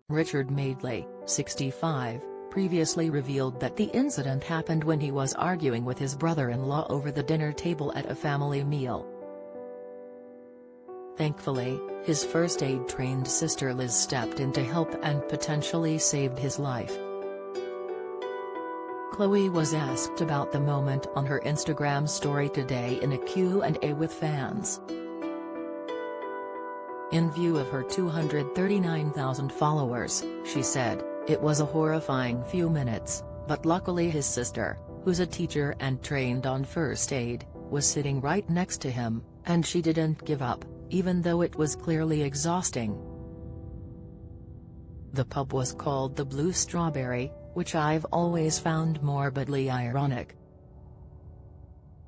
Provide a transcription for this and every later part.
Richard Madeley, 65, previously revealed that the incident happened when he was arguing with his brother-in-law over the dinner table at a family meal. Thankfully, his first-aid-trained sister Liz stepped in to help and potentially saved his life. Chloe was asked about the moment on her Instagram story today in a Q&A with fans. In view of her 239,000 followers, she said, "It was a horrifying few minutes, but luckily his sister, who's a teacher and trained on first aid, was sitting right next to him, and she didn't give up, even though it was clearly exhausting." The pub was called the Blue Strawberry, which I've always found morbidly ironic.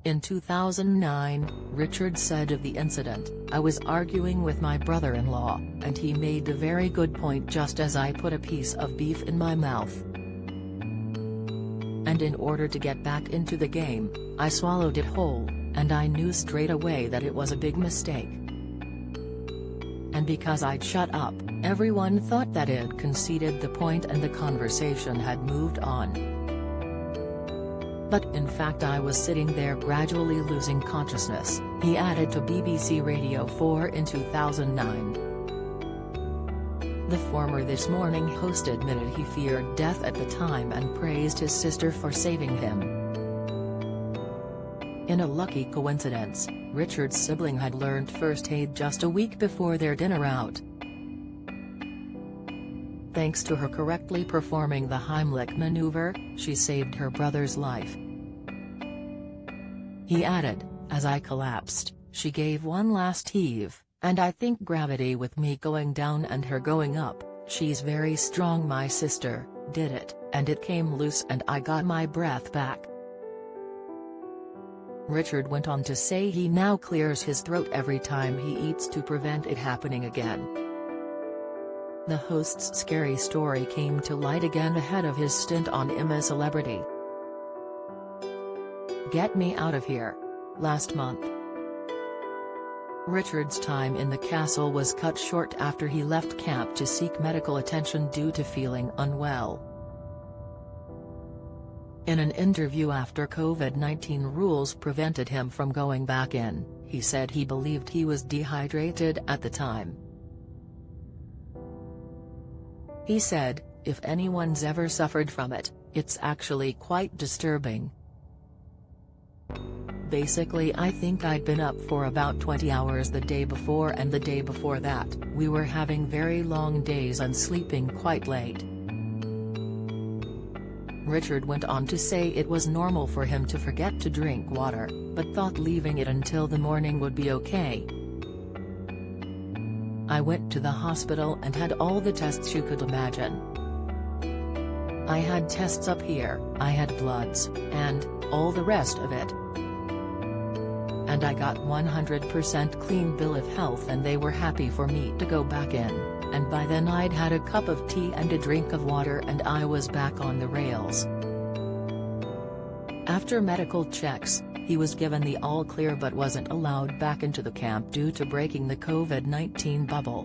In 2009, Richard said of the incident, "I was arguing with my brother-in-law, and he made a very good point just as I put a piece of beef in my mouth. And in order to get back into the game, I swallowed it whole, and I knew straight away that it was a big mistake. And because I'd shut up, everyone thought that I'd conceded the point and the conversation had moved on. But in fact I was sitting there gradually losing consciousness," he added to BBC Radio 4 in 2009. The former This Morning host admitted he feared death at the time and praised his sister for saving him. In a lucky coincidence, Richard's sibling had learned first aid just a week before their dinner out. Thanks to her correctly performing the Heimlich maneuver, she saved her brother's life. He added, "As I collapsed, she gave one last heave, and I think gravity with me going down and her going up, she's very strong, my sister, did it, and it came loose and I got my breath back." Richard went on to say he now clears his throat every time he eats to prevent it happening again. The host's scary story came to light again ahead of his stint on I'm a Celebrity. Get Me Out of Here, last month. Richard's time in the castle was cut short after he left camp to seek medical attention due to feeling unwell. In an interview after COVID-19 rules prevented him from going back in, he said he believed he was dehydrated at the time. He said, "If anyone's ever suffered from it, it's actually quite disturbing. Basically I think I'd been up for about 20 hours the day before and the day before that, we were having very long days and sleeping quite late." Richard went on to say it was normal for him to forget to drink water, but thought leaving it until the morning would be okay. "I went to the hospital and had all the tests you could imagine. I had tests up here, I had bloods, and all the rest of it. And I got 100% clean bill of health and they were happy for me to go back in, and by then I'd had a cup of tea and a drink of water and I was back on the rails." After medical checks, he was given the all-clear but wasn't allowed back into the camp due to breaking the COVID-19 bubble.